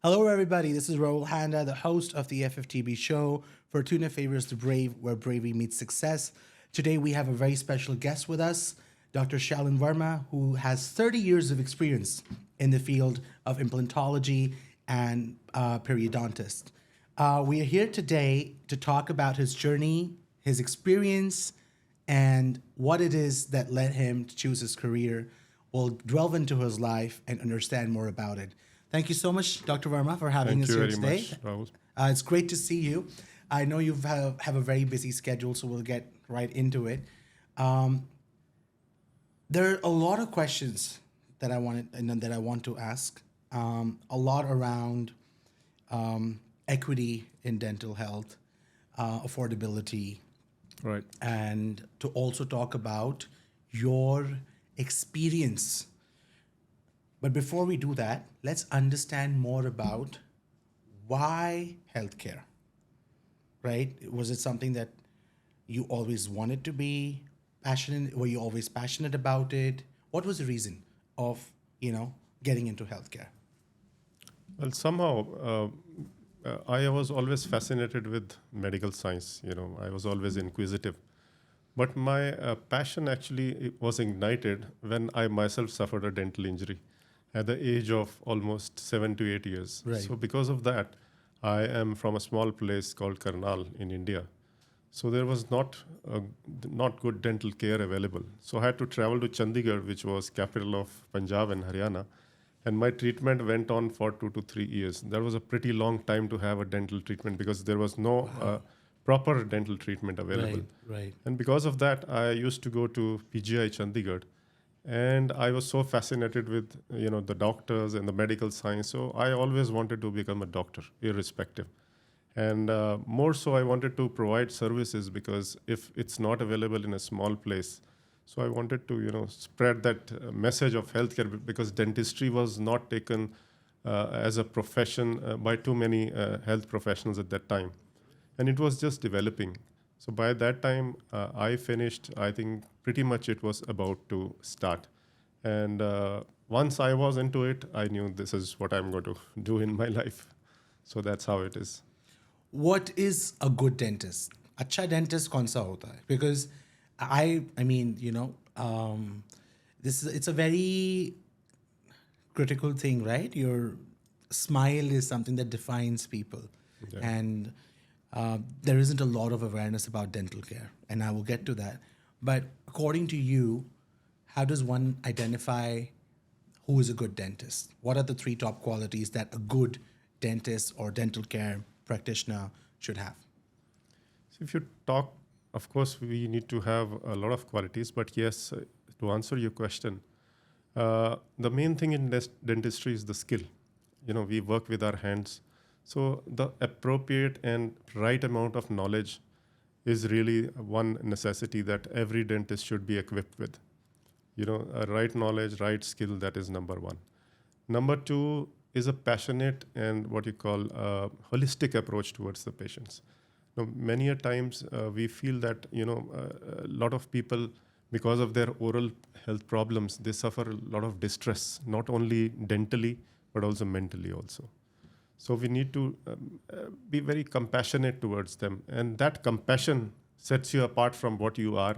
Hello, everybody. This is Raul Handa, the host of the FFTB Show. Fortuna favors the brave, where bravery meets success. Today, we have a very special guest with us, Dr. Shallen Verma, who has 30 years of experience in the field of implantology and periodontist. We are here today to talk about his journey, his experience, and what it is that led him to choose his career. We'll delve into his life and understand more about it. Thank you so much, Dr. Verma, for having Thank us you here very today. much, Rahul. It's great to see you. I know you have a very busy schedule, so we'll get right into it. There are a lot of questions that I want to ask. A lot around equity in dental health, affordability, Right. and to also talk about your experience. But before we do that, let's understand more about why healthcare, right? Was it something that you always wanted to be passionate? Were you always passionate about it? What was the reason of, getting into healthcare? Well, somehow I was always fascinated with medical science. I was always inquisitive. But my passion actually was ignited when I myself suffered a dental injury at the age of almost 7 to 8 years. Right. So because of that, I am from a small place called Karnal in India. So there was not good dental care available. So I had to travel to Chandigarh, which was capital of Punjab and Haryana, and my treatment went on for 2 to 3 years. That was a pretty long time to have a dental treatment because there was no proper dental treatment available. Right. And because of that, I used to go to PGI Chandigarh, and I was so fascinated with the doctors and the medical science. So I always wanted to become a doctor, irrespective. And more so, I wanted to provide services because if it's not available in a small place, so I wanted to spread that message of healthcare because dentistry was not taken as a profession by too many health professionals at that time, and it was just developing. So by that time, I finished. I think pretty much it was about to start, and once I was into it, I knew this is what I'm going to do in my life. So that's how it is. What is a good dentist? अच्छा dentist कौन सा होता है? Because I mean, it's a very critical thing, right? Your smile is something that defines people, Yeah. and there isn't a lot of awareness about dental care, and I will get to that. But according to you, how does one identify who is a good dentist? What are the three top qualities that a good dentist or dental care practitioner should have? So if you talk, of course, we need to have a lot of qualities. But yes, to answer your question, the main thing in dentistry is the skill. We work with our hands. So the appropriate and right amount of knowledge is really one necessity that every dentist should be equipped with. A right knowledge, right skill, that is number one. Number two is a passionate and what you call a holistic approach towards the patients. Now, many a times we feel that a lot of people, because of their oral health problems, they suffer a lot of distress, not only dentally but also mentally also. So we need to be very compassionate towards them, and that compassion sets you apart from what you are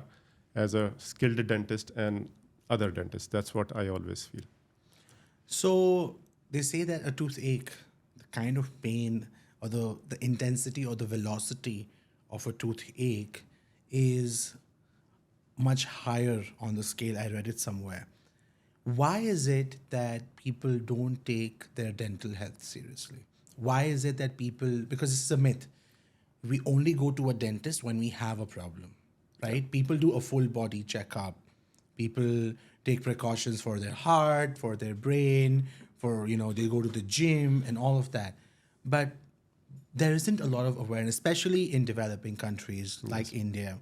as a skilled dentist and other dentists. That's what I always feel. So they say that a toothache, the kind of pain or the intensity or the velocity of a toothache is much higher on the scale. I read it somewhere. Why is it that people don't take their dental health seriously? Why is it that because this is a myth, we only go to a dentist when we have a problem, right? People do a full body checkup. People take precautions for their heart, for their brain, they go to the gym and all of that. But there isn't a lot of awareness, especially in developing countries like India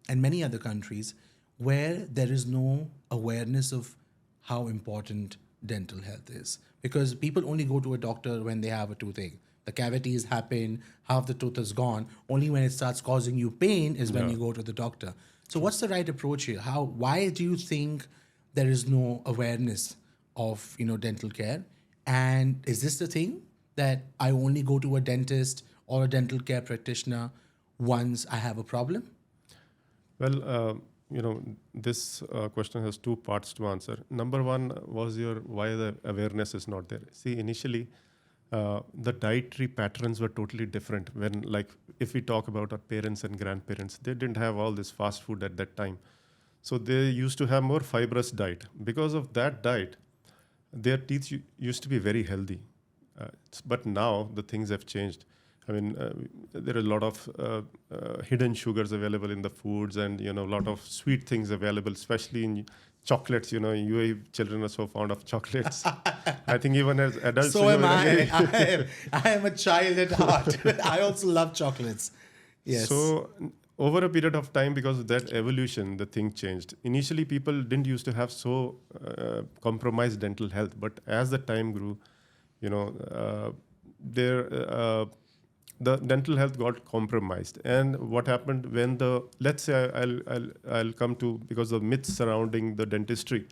and many other countries where there is no awareness of how important dental health is. Because people only go to a doctor when they have a toothache. The cavities happen, half the tooth is gone. Only when it starts causing you pain is when you go to the doctor. So what's the right approach here? Why do you think there is no awareness of dental care? And is this the thing that I only go to a dentist or a dental care practitioner once I have a problem? Well, this question has two parts to answer. Number one was why the awareness is not there. See, initially, the dietary patterns were totally different. When, like, if we talk about our parents and grandparents, they didn't have all this fast food at that time. So they used to have more fibrous diet. Because of that diet, their teeth used to be very healthy. But now the things have changed. I mean, there are a lot of hidden sugars available in the foods, and a lot of sweet things available, especially in chocolates. UAE children are so fond of chocolates. I think even as adults. So am I. I am a child at heart. I also love chocolates. Yes. So over a period of time, because of that evolution, the thing changed. Initially, people didn't used to have so compromised dental health, but as the time grew, the dental health got compromised. And what happened when let's say I'll come to, because of myths surrounding the dentistry.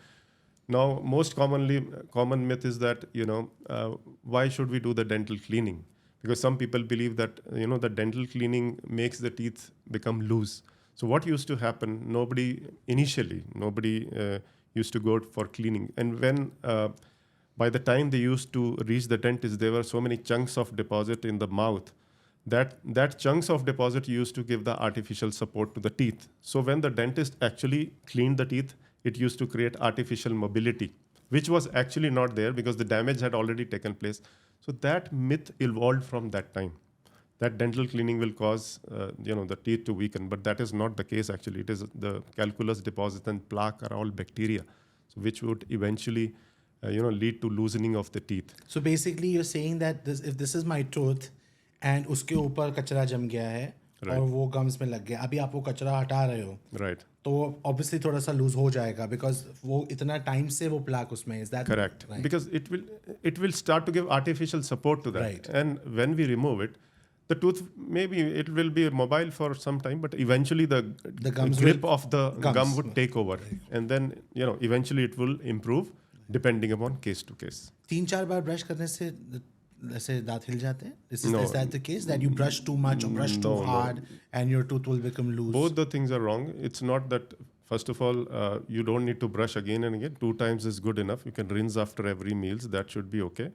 Now, most common myth is that, why should we do the dental cleaning? Because some people believe that, the dental cleaning makes the teeth become loose. So what used to happen, nobody used to go for cleaning. And when, by the time they used to reach the dentist, there were so many chunks of deposit in the mouth that chunks of deposit used to give the artificial support to the teeth. So when the dentist actually cleaned the teeth, it used to create artificial mobility, which was actually not there because the damage had already taken place. So that myth evolved from that time, that dental cleaning will cause the teeth to weaken, but that is not the case actually. It is the calculus deposit and plaque are all bacteria, so which would eventually lead to loosening of the teeth. So basically you're saying that if this is my tooth and उसके ऊपर कचरा जम गया है और वो gums में लग गया, अभी आप वो कचरा हटा रहे हो, right, तो ऑब्वियसली थोड़ा सा लूज हो जाएगा because वो इतना टाइम से वो प्लाक उसमें is that correct, right? Because it will start to give artificial support to that, right. And when we remove it, the tooth, maybe it will be mobile for some time, but eventually the grip of the gum would take over, right. And then eventually it will improve depending upon case to case. 3-4 bar brush करने से ऐसे दांत हिल जाते हैं? Is that the case, that you brush too much or brush too hard and your tooth will become loose? Both the things are wrong. It's not that, first of all, you don't need to brush again and again. 2 times is good enough. You can rinse after every meals. That should be okay.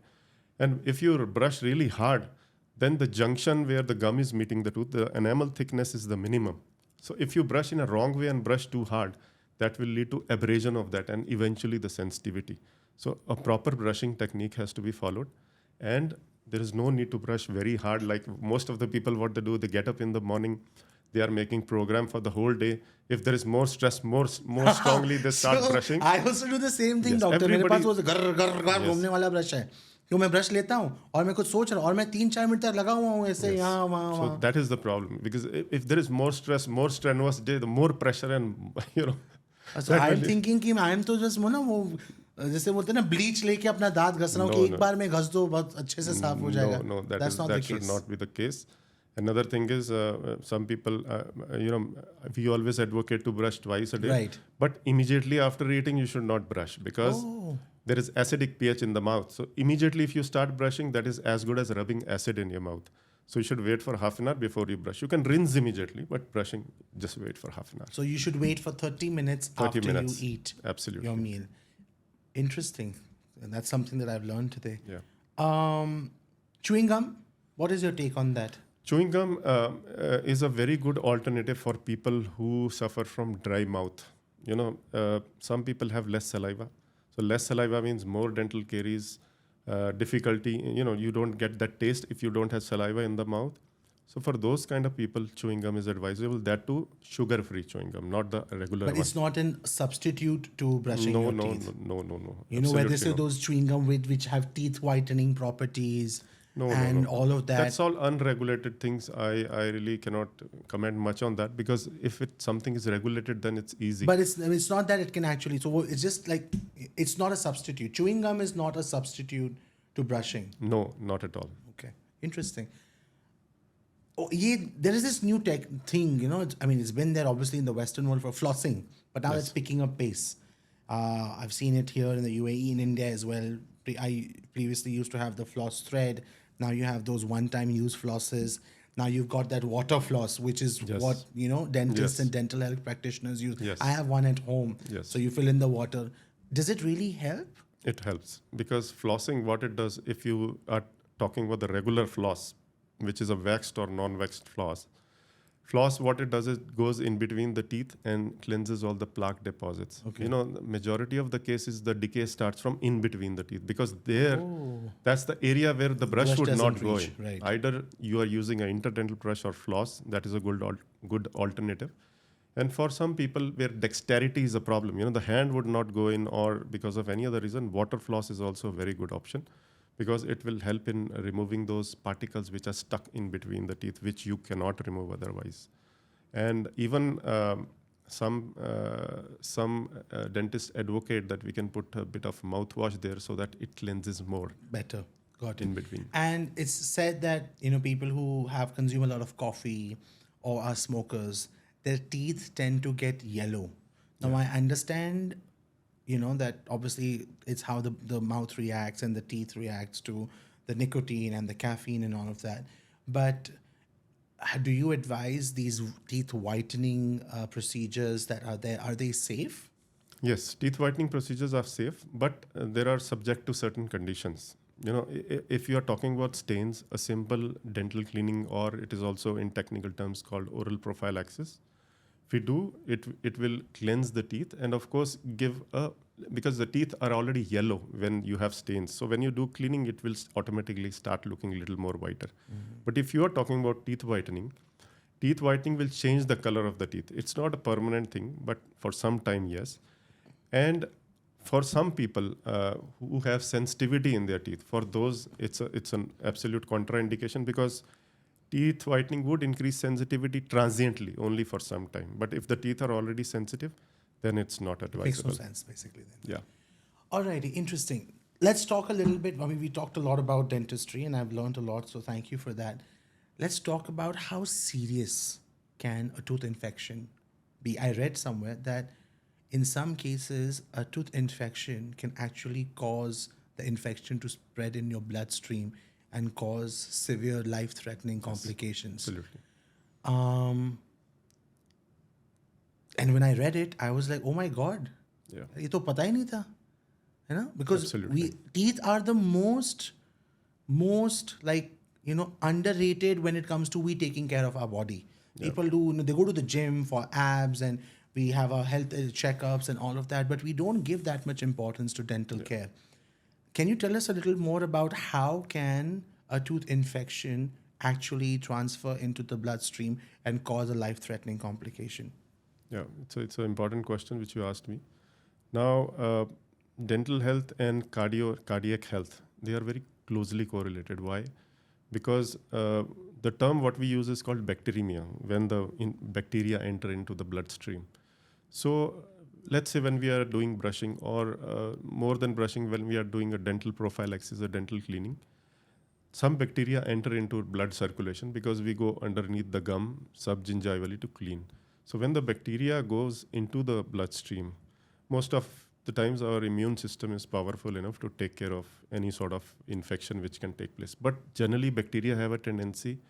And if you brush really hard, then the junction where the gum is meeting the tooth, the enamel thickness is the minimum. So if you brush in a wrong way and brush too hard, that will lead to abrasion of that and eventually the sensitivity. So a proper brushing technique has to be followed. And there is no need to brush very hard. Like most of the people, what they do, they get up in the morning, they are making program for the whole day. If there is more stress, more strongly, they start brushing. I also do the same thing, yes, doctor. मेरे पास वो घर घूमने वाला brush है. तो मैं brush लेता हूँ और मैं कुछ सोच रहा हूँ और मैं 3-4 मिनट तक लगा हुआ हूँ ऐसे यहाँ वहाँ. So that is the problem, because if there is more stress, more strenuous day, the more pressure and So I'm thinking कि I am तो just वो जैसे बोलते हैं ना ब्लीच लेके अपना दांत घस रहा हूँ कि एक बार में घस दो बहुत अच्छे से साफ हो जाएगा. No, that should not be the case. Another thing is some people, we always advocate to brush twice a day. Right. But immediately after eating, you should not brush because there is acidic pH in the mouth. So immediately if you start brushing, that is as good as rubbing acid in your mouth. So you should wait for half an hour before you brush. You can rinse immediately, but brushing, just wait for half an hour. So you should wait for 30 minutes after you eat your meal. Interesting. And that's something that I've learned today. Yeah. Chewing gum, what is your take on that? Chewing gum is a very good alternative for people who suffer from dry mouth. Some people have less saliva. So less saliva means more dental caries, difficulty. You don't get that taste if you don't have saliva in the mouth. So for those kind of people, chewing gum is advisable. That too, sugar-free chewing gum, not the regular one. But it's not a substitute to brushing your teeth. No. Where they say those chewing gum which have teeth whitening properties and all of that. That's all unregulated things. I really cannot comment much on that because if something is regulated, then it's easy. But it's not that it can actually. So it's just like it's not a substitute. Chewing gum is not a substitute to brushing. No, not at all. Okay, interesting. There is this new thing, it's been there obviously in the Western world for flossing, but now it's picking up pace. I've seen it here in the UAE, in India as well. I previously used to have the floss thread. Now you have those one-time use flosses. Now you've got that water floss, which is what, Yes. dentists Yes. and dental health practitioners use. I Yes. have one at home. So Yes. you fill in the water. Does it really help? It helps because flossing, what it does, if you are talking about the regular floss, which is a waxed or non-waxed floss, what it does is it goes in between the teeth and cleanses all the plaque deposits. Okay. The majority of the cases, the decay starts from in between the teeth because there, Oh, that's the area where the brush would doesn't not go reach, in. right. Either you are using an interdental brush or floss, that is a good alternative. And for some people where dexterity is a problem, the hand would not go in, or because of any other reason, water floss is also a very good option because it will help in removing those particles which are stuck in between the teeth, which you cannot remove otherwise. And even some dentists advocate that we can put a bit of mouthwash there so that it cleanses more Better. Got it. in between. And it's said that, people who have consumed a lot of coffee or are smokers, their teeth tend to get yellow. Now, I understand, that obviously it's how the mouth reacts and the teeth reacts to the nicotine and the caffeine and all of that. But do you advise these teeth whitening procedures that are there? Are they safe? Yes, teeth whitening procedures are safe, but there are subject to certain conditions. If you are talking about stains, a simple dental cleaning, or it is also in technical terms called oral prophylaxis, if we do it, it will cleanse the teeth and of course because the teeth are already yellow when you have stains. So when you do cleaning, it will automatically start looking a little more whiter. But if you are talking about teeth whitening will change the color of the teeth. It's not a permanent thing, but for some time, yes. And for some people who have sensitivity in their teeth, for those it's an absolute contraindication because teeth whitening would increase sensitivity transiently, only for some time. But if the teeth are already sensitive, then it's not Makes no advisable. sense, basically, then. Yeah. Alrighty, interesting. Let's talk a little bit. I mean, we talked a lot about dentistry, and I've learned a lot, so thank you for that. Let's talk about how serious can a tooth infection be. I read somewhere that in some cases, a tooth infection can actually cause the infection to spread in your bloodstream and cause severe life-threatening complications. Absolutely. Um, and when I read it, I was like, oh my God, Yeah. ये तो पता ही नहीं था, है ना? Because Absolutely. teeth are the most like, underrated when it comes to we taking care of our body. Yeah. People do, they go to the gym for abs and we have our health checkups and all of that, but we don't give that much importance to dental care. Can you tell us a little more about how can a tooth infection actually transfer into the bloodstream and cause a life-threatening complication? Yeah, it's an important question which you asked me. Now, dental health and cardiac health, they are very closely correlated. Why? Because the term what we use is called bacteremia, when the bacteria enter into the bloodstream. So let's say when we are doing brushing, or more than brushing, when we are doing a dental prophylaxis, a dental cleaning, some bacteria enter into blood circulation because we go underneath the gum subgingivally to clean. So when the bacteria goes into the bloodstream, most of the times our immune system is powerful enough to take care of any sort of infection which can take place. But generally, bacteria have a tendency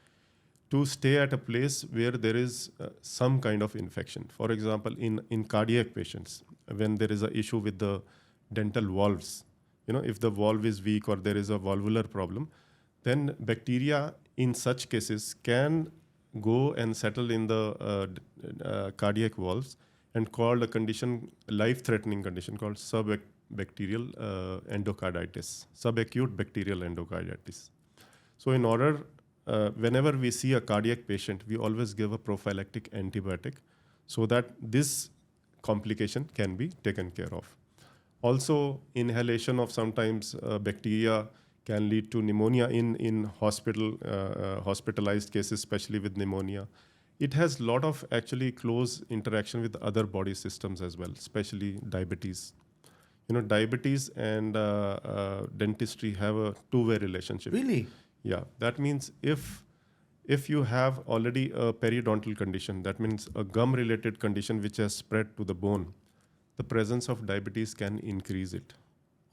to stay at a place where there is some kind of infection. For example, in cardiac patients, when there is an issue with the dental valves, if the valve is weak or there is a valvular problem, then bacteria in such cases can go and settle in the cardiac valves and called a condition, life-threatening condition called subbacterial endocarditis, subacute bacterial endocarditis. So in order, whenever we see a cardiac patient, we always give a prophylactic antibiotic so that this complication can be taken care of. Also, inhalation of sometimes bacteria can lead to pneumonia in hospitalized cases, especially with pneumonia. It has a lot of actually close interaction with other body systems as well, especially diabetes. Diabetes and dentistry have a two-way relationship. Really? Yeah, that means if you have already a periodontal condition, that means a gum-related condition which has spread to the bone, the presence of diabetes can increase it.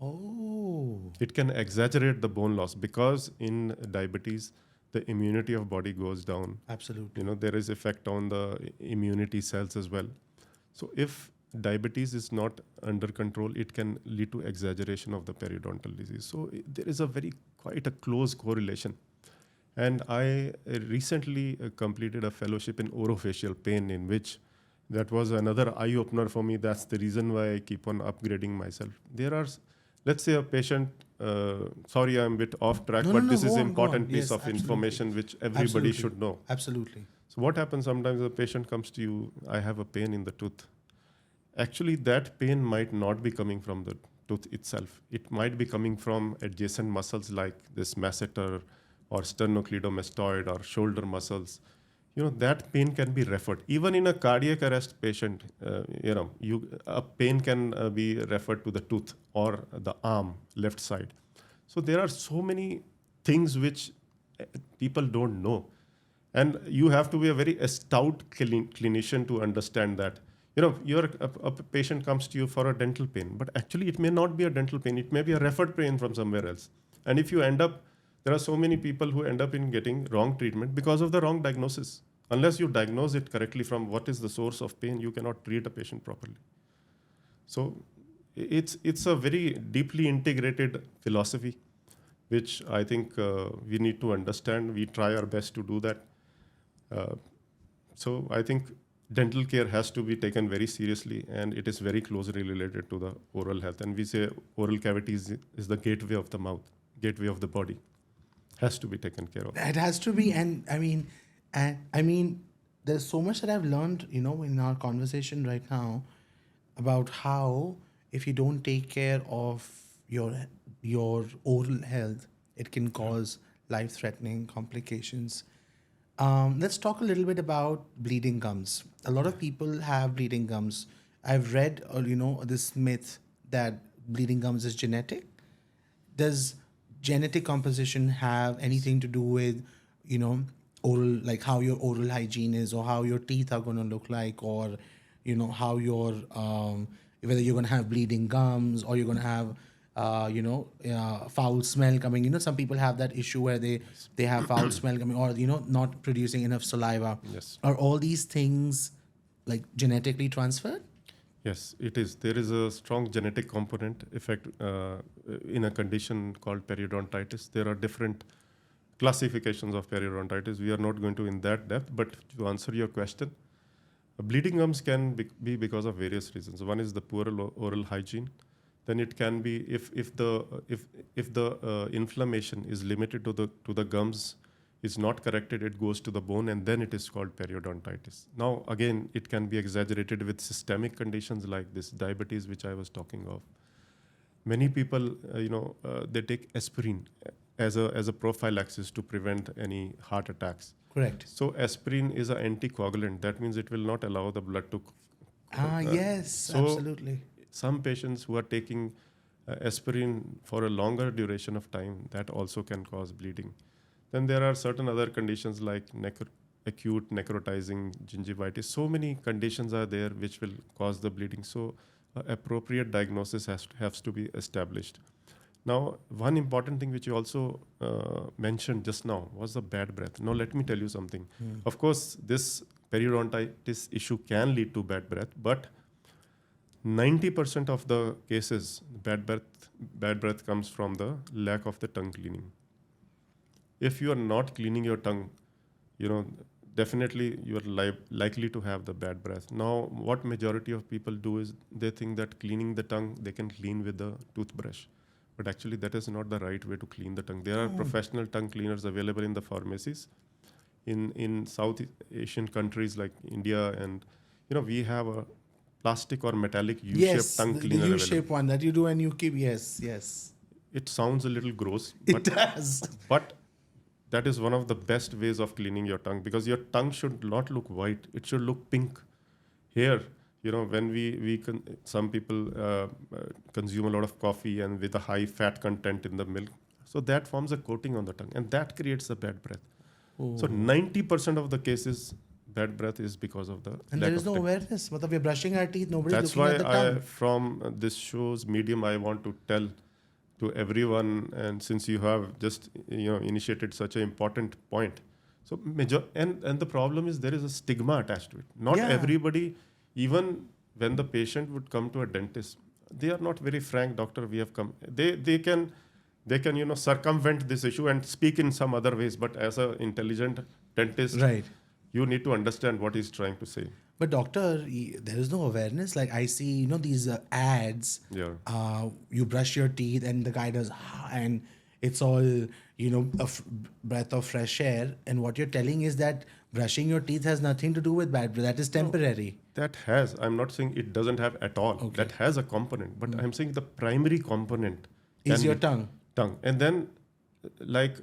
Oh, It can exaggerate the bone loss because in diabetes, the immunity of body goes down. absolutely. There is effect on the immunity cells as well. So if diabetes is not under control, it can lead to exaggeration of the periodontal disease. So there is a very quite a close correlation. And I recently completed a fellowship in orofacial pain, in which that was another eye opener for me. That's the reason why I keep on upgrading myself. There are, let's say, a patient. Sorry, I'm a bit off track, No, no, but no. this is Go on, go on. important piece Yes, of absolutely, information which everybody absolutely, should know. absolutely. So what happens sometimes? The patient comes to you. I have a pain in the tooth. Actually, that pain might not be coming from the tooth itself. It might be coming from adjacent muscles like this masseter or sternocleidomastoid or shoulder muscles. That pain can be referred. Even in a cardiac arrest patient, a pain can be referred to the tooth or the arm, left side. So there are so many things which people don't know. And you have to be a very stout clinician to understand that. A patient comes to you for a dental pain, but actually it may not be a dental pain. It may be a referred pain from somewhere else. And if you end up, there are so many people who end up in getting wrong treatment because of the wrong diagnosis. Unless you diagnose it correctly from what is the source of pain, you cannot treat a patient properly. So it's a very deeply integrated philosophy, which I think we need to understand. We try our best to do that. Uh, so I think dental care has to be taken very seriously, and it is very closely related to the oral health. And we say oral cavity is the gateway of the mouth, gateway of the body, has to be taken care of. It has to be, and I mean, there's so much that I've learned, in our conversation right now, about how if you don't take care of your oral health, it can cause life-threatening complications. Let's talk a little bit about bleeding gums. A lot of people have bleeding gums. I've read, this myth that bleeding gums is genetic. Does genetic composition have anything to do with, you know, oral, like how your oral hygiene is, or how your teeth are going to look like, or, how your, whether you're going to have bleeding gums, or you're going to have, foul smell coming. Some people have that issue where they have foul smell coming, or, not producing enough saliva. Yes. Are all these things like genetically transferred? Yes, it is. There is a strong genetic component effect in a condition called periodontitis. There are different classifications of periodontitis. We are not going to in that depth, but to answer your question, bleeding gums can be because of various reasons. One is the poor oral hygiene. Then it can be if the inflammation is limited to the gums, is not corrected, it goes to the bone, and then it is called periodontitis. Now, again, it can be exaggerated with systemic conditions like this diabetes, which I was talking of. Many people, they take aspirin as a prophylaxis to prevent any heart attacks. Correct. So aspirin is an anticoagulant. That means it will not allow the blood to. Yes, So absolutely. some patients who are taking aspirin for a longer duration of time, that also can cause bleeding. Then there are certain other conditions like acute necrotizing gingivitis. So many conditions are there which will cause the bleeding. So appropriate diagnosis has to be established. Now, one important thing which you also mentioned just now was the bad breath. Now, let me tell you something. Of course, this periodontitis issue can lead to bad breath, but 90% of the cases, bad breath comes from the lack of the tongue cleaning. If you are not cleaning your tongue, definitely you are likely to have the bad breath. Now, what majority of people do is they think that cleaning the tongue, they can clean with the toothbrush. But actually, that is not the right way to clean the tongue. There are professional tongue cleaners available in the pharmacies. In South Asian countries like India, and we have a plastic or metallic U-shaped Yes, tongue the cleaner available. U-shaped one that you do and you keep. Yes, yes. It sounds a little gross, It does. but that is one of the best ways of cleaning your tongue, because your tongue should not look white, it should look pink. Here, when some people consume a lot of coffee and with a high fat content in the milk, so that forms a coating on the tongue, and that creates a bad breath. So 90% of the cases, bad breath is because of the And lack there is of no tongue. awareness. We're brushing our teeth, nobody's That's looking why at the tongue. from this show's medium, I want to tell to everyone, and since you have just initiated such an important point, so and the problem is there is a stigma attached to it. Not Yeah. everybody, even when the patient would come to a dentist, they are not very frank. Doctor, we have come. They can circumvent this issue and speak in some other ways. But as an intelligent dentist, Right. you need to understand what he's trying to say. But doctor, there is no awareness. Like I see, these ads. Yeah. You brush your teeth, and the guy does, and it's all breath of fresh air. And what you're telling is that brushing your teeth has nothing to do with bad breath. That is temporary. That has. I'm not saying it doesn't have at all. Okay. That has a component, but I'm saying the primary component Is can your be tongue. tongue, and then like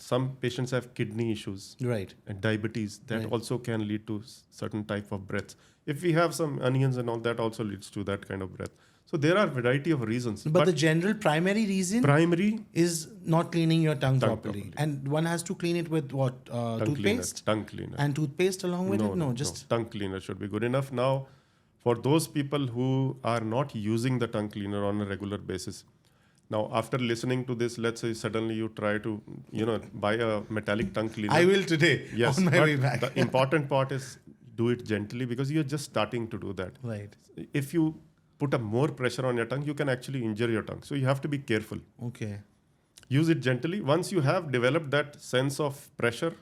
some patients have kidney issues. Right. And diabetes, that Right. also can lead to certain type of breaths. If we have some onions and all, that also leads to that kind of breath. So there are variety of reasons. But the general primary reason primary is not cleaning your tongue, Tongue properly. properly. And one has to clean it with what? Toothpaste? tongue cleaner. And toothpaste along with it? No, just tongue cleaner should be good enough. Now, for those people who are not using the tongue cleaner on a regular basis, now after listening to this, let's say suddenly you try to buy a metallic tongue cleaner. I will today Yes, on my but way back. the important part is do it gently, because you're just starting to do that. Right. If you put a more pressure on your tongue, you can actually injure your tongue. So you have to be careful. Okay. Use it gently. Once you have developed that sense of pressure,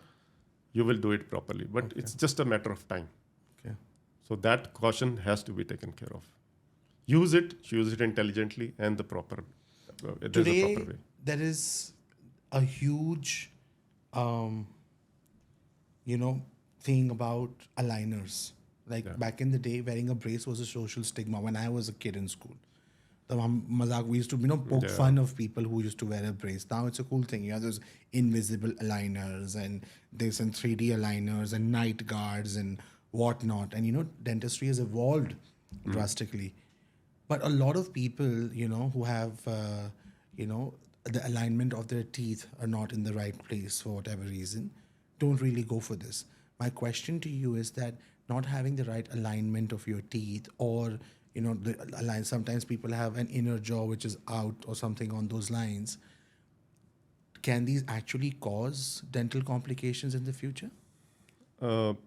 you will do it properly. But it's just a matter of time. Okay. So that caution has to be taken care of. Use it intelligently, and the proper. There's a Today, proper way. there is a huge, thing about aligners. Like back in the day, wearing a brace was a social stigma when I was a kid in school. The mazak, we used to, poke fun of people who used to wear a brace. Now it's a cool thing. There's invisible aligners, and there's some 3D aligners and night guards and whatnot. And, dentistry has evolved drastically. But a lot of people, who have, the alignment of their teeth are not in the right place for whatever reason, don't really go for this. My question to you is that not having the right alignment of your teeth, or, sometimes people have an inner jaw which is out or something on those lines. Can these actually cause dental complications in the future?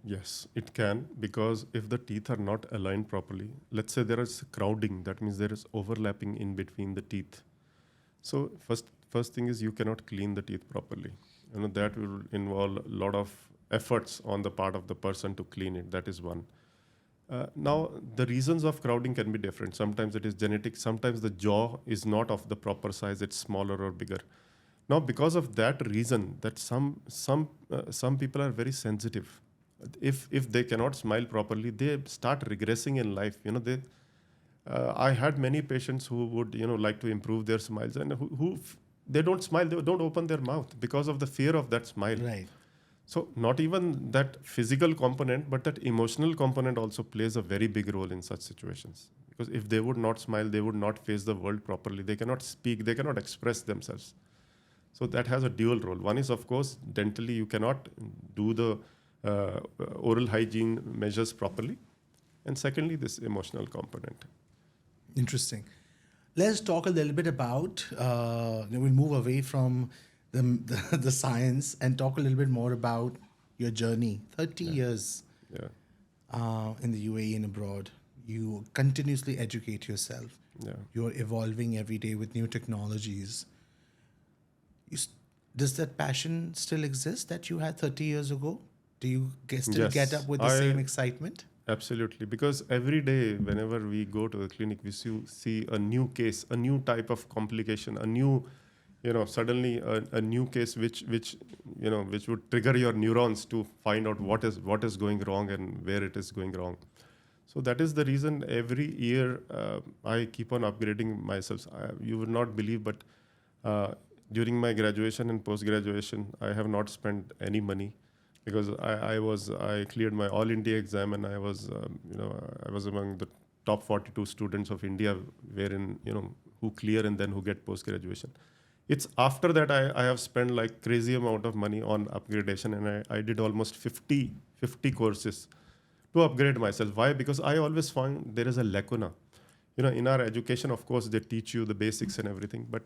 Yes, it can, because if the teeth are not aligned properly, let's say there is crowding, that means there is overlapping in between the teeth. So first thing is you cannot clean the teeth properly. That will involve a lot of efforts on the part of the person to clean it. That is one. Now, the reasons of crowding can be different. Sometimes it is genetic. Sometimes the jaw is not of the proper size. It's smaller or bigger. Now, because of that reason, that some people are very sensitive. If they cannot smile properly, they start regressing in life. I had many patients who would like to improve their smiles, and who they don't smile, they don't open their mouth because of the fear of that smile. Right. So not even that physical component, but that emotional component also plays a very big role in such situations. Because if they would not smile, they would not face the world properly. They cannot speak, they cannot express themselves. So that has a dual role. One is, of course, dentally you cannot do the oral hygiene measures properly. And secondly, this emotional component. Interesting. Let's talk a little bit about, we'll move away from the science and talk a little bit more about your journey. 30 years in the UAE and abroad. You continuously educate yourself. Yeah. You're evolving every day with new technologies. Does that passion still exist that you had 30 years ago? Do you still get up with the same excitement? Absolutely, because every day, whenever we go to the clinic, we see a new case, a new type of complication, a new, suddenly a new case which would trigger your neurons to find out what is going wrong and where it is going wrong. So that is the reason every year I keep on upgrading myself. You would not believe, but during my graduation and post-graduation, I have not spent any money. Because I cleared my All India exam, and I was among the top 42 students of India, wherein who clear and then who get post graduation. It's after that I have spent like crazy amount of money on upgradation, and I did almost 50 courses to upgrade myself. Why? Because I always found there is a lacuna. In our education, of course, they teach you the basics and everything, but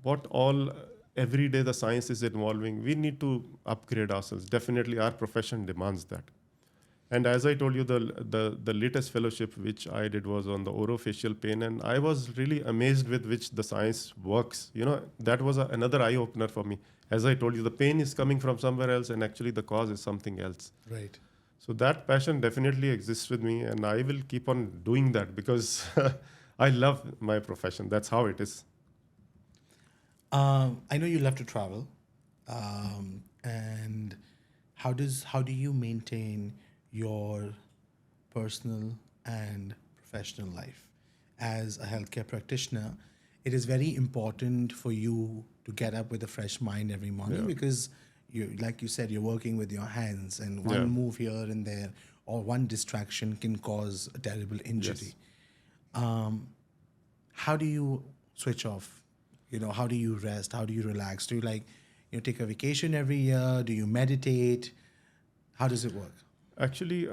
what all every day the science is evolving, we need to upgrade ourselves. Definitely, our profession demands that. And as I told you, the latest fellowship which I did was on the orofacial pain, and I was really amazed with which the science works. That was another eye opener for me. As I told you, the pain is coming from somewhere else, and actually the cause is something else. Right. So that passion definitely exists with me, and I will keep on doing that because I love my profession. That's how it is. I know you love to travel, and how do you maintain your personal and professional life as a healthcare practitioner? It is very important for you to get up with a fresh mind every morning because like you said, you're working with your hands, and one move here and there or one distraction can cause a terrible injury. Yes. How do you switch off? How do you rest? How do you relax? Do you take a vacation every year? Do you meditate? How does it work? Actually,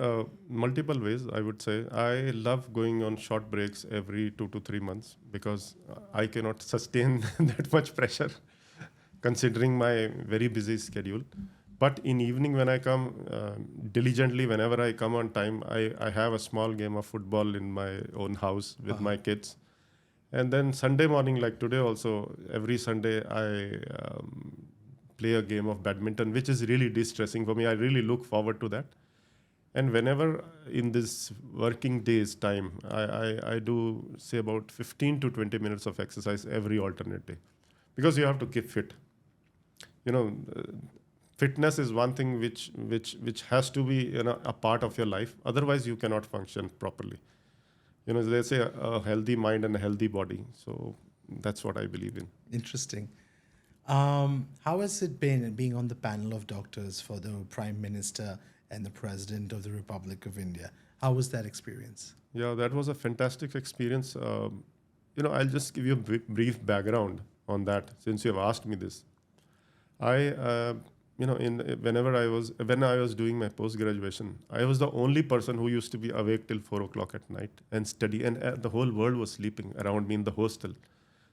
multiple ways, I would say. I love going on short breaks every 2 to 3 months because I cannot sustain that much pressure considering my very busy schedule. But in evening when I come diligently, whenever I come on time, I have a small game of football in my own house with my kids. And then Sunday morning, like today also, every Sunday I play a game of badminton, which is really de-stressing for me. I really look forward to that. And whenever in this working days time, I do say about 15 to 20 minutes of exercise every alternate day because you have to keep fit. Fitness is one thing which has to be a part of your life. Otherwise, you cannot function properly. They say a healthy mind and a healthy body. So that's what I believe in. Interesting. How has it been being on the panel of doctors for the Prime Minister and the President of the Republic of India? How was that experience? Yeah, that was a fantastic experience. I'll just give you a brief background on that since you have asked me this. When I was doing my post graduation, I was the only person who used to be awake till 4 o'clock at night and study, and the whole world was sleeping around me in the hostel.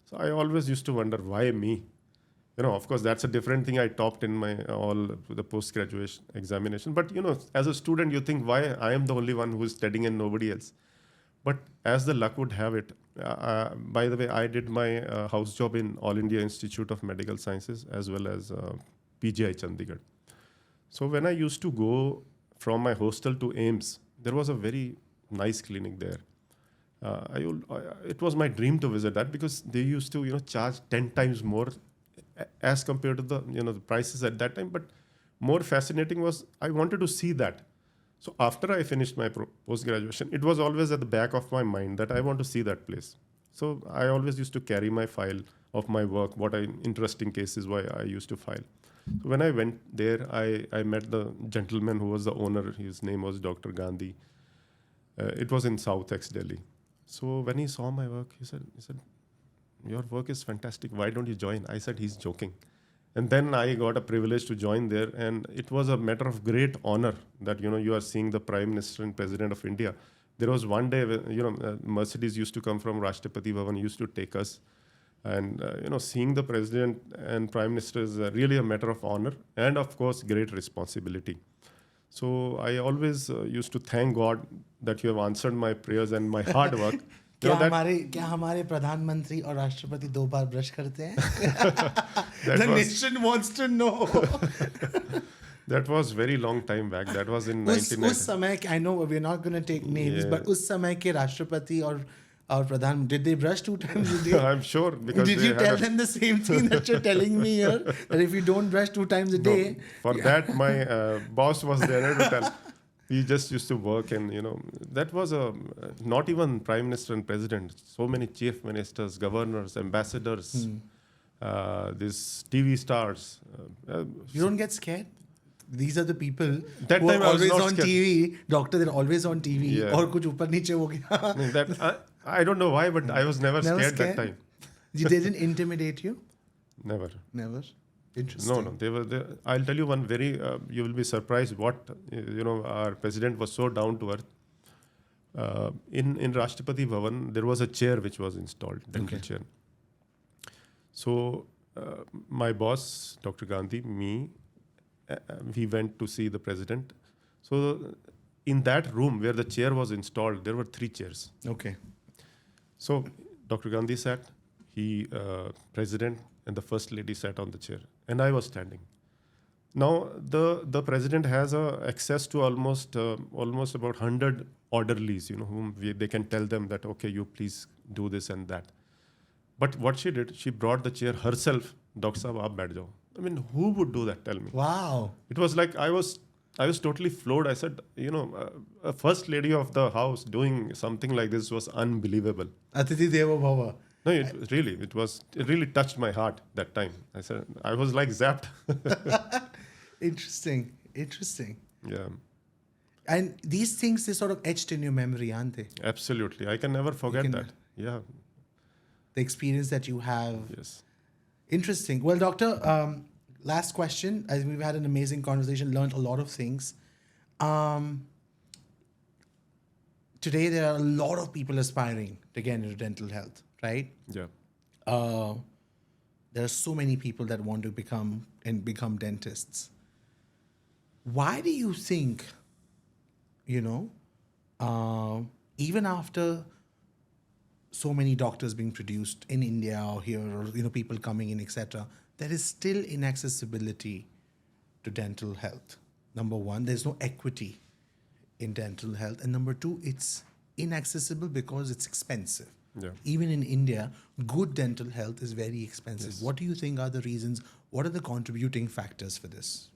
So I always used to wonder why me. Of course, that's a different thing I topped in my all the post graduation examination. But as a student, you think why I am the only one who is studying and nobody else. But as the luck would have it, by the way, I did my house job in All India Institute of Medical Sciences as well as PGI Chandigarh. So when I used to go from my hostel to AIMS, there was a very nice clinic there. It was my dream to visit that because they used to charge 10 times more as compared to the prices at that time. But more fascinating was I wanted to see that. So after I finished my post graduation, it was always at the back of my mind that I want to see that place. So I always used to carry my file of my work, interesting cases why I used to file. So when I went there, I met the gentleman who was the owner. His name was Dr. Gandhi. It was in South Ex Delhi. So when he saw my work, he said, "Your work is fantastic. Why don't you join?" I said, "He's joking." And then I got a privilege to join there, and it was a matter of great honor that you are seeing the Prime Minister and President of India. There was one day when Mercedes used to come from Rashtrapati Bhavan, used to take us, and seeing the President and Prime Minister is really a matter of honor and of course great responsibility. So I always used to thank God that you have answered my prayers and my hard work. क्या हमारे प्रधानमंत्री और राष्ट्रपति 2 बार brush करते हैं? The nation wants to know. That was very long time back. That was in 1990. उस समय, I know we're not going to take names, but उस समय के राष्ट्रपति और प्रधान, did they brush 2 times a day? I'm sure because did you tell them the same thing that you're telling me here, that if you don't brush 2 times a day? For that, my boss was there to tell. We just used to work, and that was not even Prime Minister and President. So many chief ministers, governors, ambassadors, these TV stars. You don't get scared? These are the people that who time are I was always not on scared. TV. Doctor, they're always on TV. Yeah. और कुछ ऊपर नीचे हो गया. I don't know why, but I was never scared that time. They didn't intimidate you? Never. Interesting. No. They were there. I'll tell you one very. You will be surprised. What our president was so down to earth. In Rashtrapati Bhavan, there was a chair which was installed, dental Okay. chair. So my boss, Dr. Gandhi, me, we went to see the president. So in that room where the chair was installed, there were 3 chairs. Okay. So Dr. Gandhi sat, president and the first lady sat on the chair, and I was standing. Now the president has access to almost about 100 orderlies, whom they can tell them that okay, you please do this and that. But what she did, she brought the chair herself. Doctor Sahab, aap baith jao. I mean, who would do that? Tell me. Wow. It was like I was totally floored. I said, a first lady of the house doing something like this was unbelievable. Atiti Deva Bhava. No, it really touched my heart that time. I said, I was like zapped. Interesting. Interesting. Yeah, And these things, they sort of etched in your memory, aren't they? absolutely. I can never forget can- that. Yeah, The experience that you have. yes. Interesting. Well, doctor, last question. As we've had an amazing conversation, learned a lot of things. Today, there are a lot of people aspiring to get into dental health, right? Yeah. There are so many people that want to become dentists. Why do you think, even after so many doctors being produced in India or here, or people coming in, etc., there is still inaccessibility to dental health? Number one, there's no equity in dental health, and number two, it's inaccessible because it's expensive. Yeah. Even in India, good dental health is very expensive. Yes. What do you think are the reasons? What are the contributing factors for this?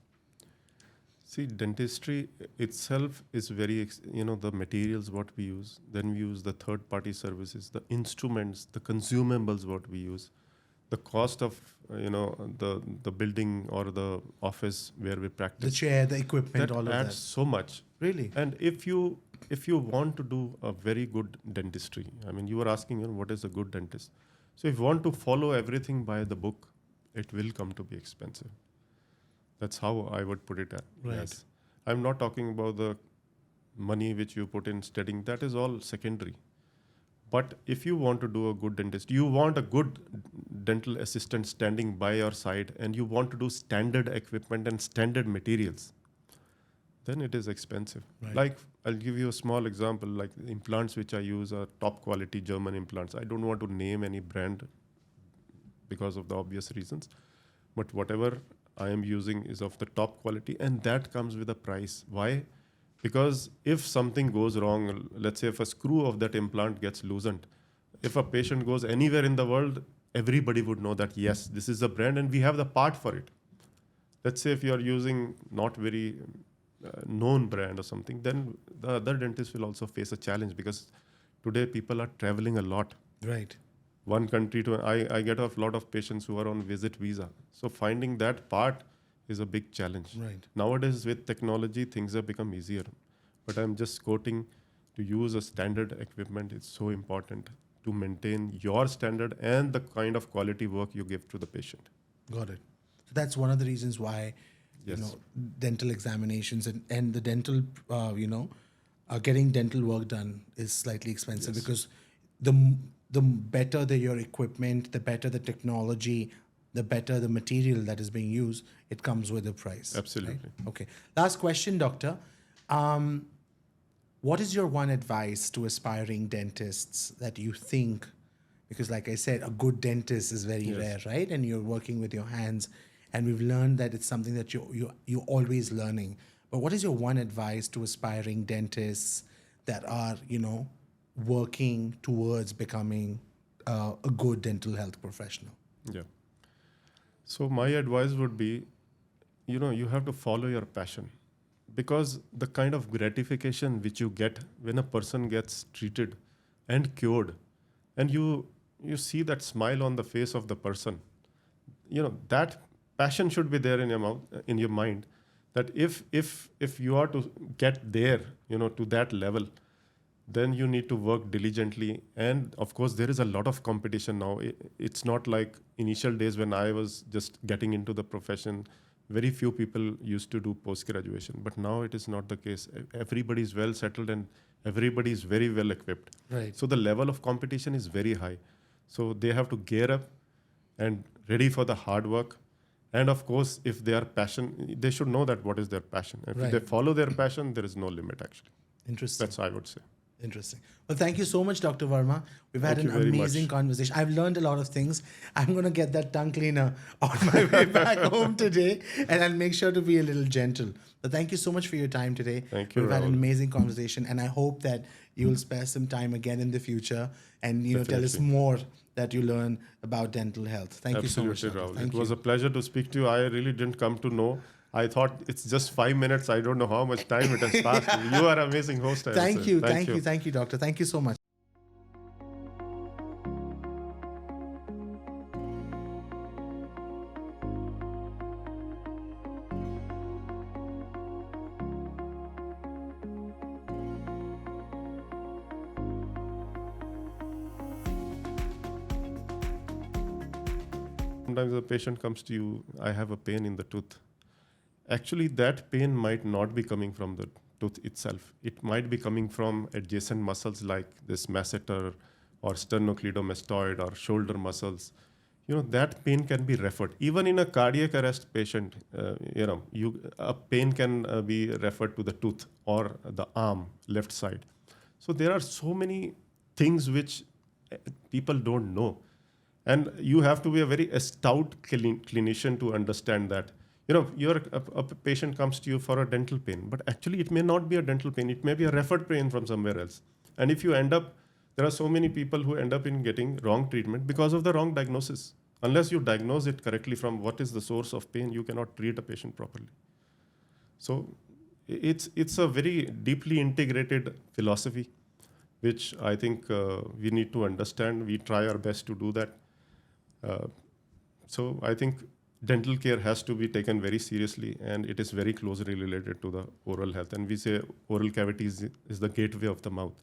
See, dentistry itself is the materials what we use. Then we use the third-party services, the instruments, the consumables what we use, the cost of the building or the office where we The practice. chair, the equipment, That all of adds that. so much. Really? And if you want to do a very good dentistry, I mean, you were asking, what is a good dentist? So if you want to follow everything by the book, it will come to be expensive. That's how I would put it. Right. Yes. I'm not talking about the money which you put in studying. That is all secondary. But if you want to do a good dentist, you want a good dental assistant standing by your side, and you want to do standard equipment and standard materials, then it is expensive. Right. Like, I'll give you a small example, like implants which I use are top quality German implants. I don't want to name any brand because of the obvious reasons, but whatever I am using is of the top quality, and that comes with a price. Why? Because if something goes wrong, let's say if a screw of that implant gets loosened, if a patient goes anywhere in the world, everybody would know that yes, this is a brand and we have the part for it. Let's say if you are using not very known brand or something, then the other dentist will also face a challenge, because today people are traveling a lot. Right. One country to I get a lot of patients who are on visit visa. So finding that part is a big challenge. Right. Nowadays with technology, things have become easier. But I'm just quoting, to use a standard equipment is so important to maintain your standard and the kind of quality work you give to the patient. Got it. So that's one of the reasons why, Yes. dental examinations and the dental, getting dental work done is slightly expensive, Yes. because the better your equipment, the better the technology, the better the material that is being used, it comes with a price. Absolutely. Right? Okay. Last question, doctor. What is your one advice to aspiring dentists that you think, because like I said, a good dentist is very Yes. rare, right? And you're working with your hands, and we've learned that it's something that you're always learning. But what is your one advice to aspiring dentists that are, working towards becoming a good dental health professional? Yeah. So my advice would be, you have to follow your passion, because the kind of gratification which you get when a person gets treated and cured, and you see that smile on the face of the person, that passion should be there in your mouth, in your mind, that if you are to get there, to that level, then you need to work diligently. And of course, there is a lot of competition now. It's not like initial days when I was just getting into the profession. very few people used to do post-graduation, but now it is not the case. Everybody is well settled and everybody is very well equipped. Right. So the level of competition is very high. So they have to gear up and ready for the hard work. And of course, if they are passion, they should know that what is their passion. If Right. they follow their passion, there is no limit actually. Interesting. That's what I would say. Interesting. Well, thank you so much, Dr. Verma. We've had Thank an you very amazing much. conversation. I've learned a lot of things. I'm going to get that tongue cleaner on my way back home today, and I'll make sure to be a little gentle. But thank you so much for your time today. Thank you, We've had an Raul. amazing conversation, and I hope that you'll spare some time again in the future and tell us Definitely. more that you learn about dental health. Thank you so much, Absolutely, Doctor. Raul. Thank It was you. a pleasure to speak to you. I really didn't come to know. I thought it's just 5 minutes. I don't know how much time it has passed. You are an amazing host. I would Thank say. you. Thank you, Doctor. Thank you so much. Sometimes the patient comes to you, I have a pain in the tooth. Actually, that pain might not be coming from the tooth itself. It might be coming from adjacent muscles like this masseter or sternocleidomastoid or shoulder muscles. That pain can be referred. Even in a cardiac arrest patient, a pain can be referred to the tooth or the arm, left side. So there are so many things which people don't know. And you have to be a very stout clinician to understand that. A patient comes to you for a dental pain, but actually it may not be a dental pain. It may be a referred pain from somewhere else. And if you there are so many people who end up in getting wrong treatment because of the wrong diagnosis. Unless you diagnose it correctly from what is the source of pain, you cannot treat a patient properly. So it's a very deeply integrated philosophy, which I think we need to understand. We try our best to do that. So I think dental care has to be taken very seriously, and it is very closely related to the oral health. And we say oral cavity is the gateway of the mouth.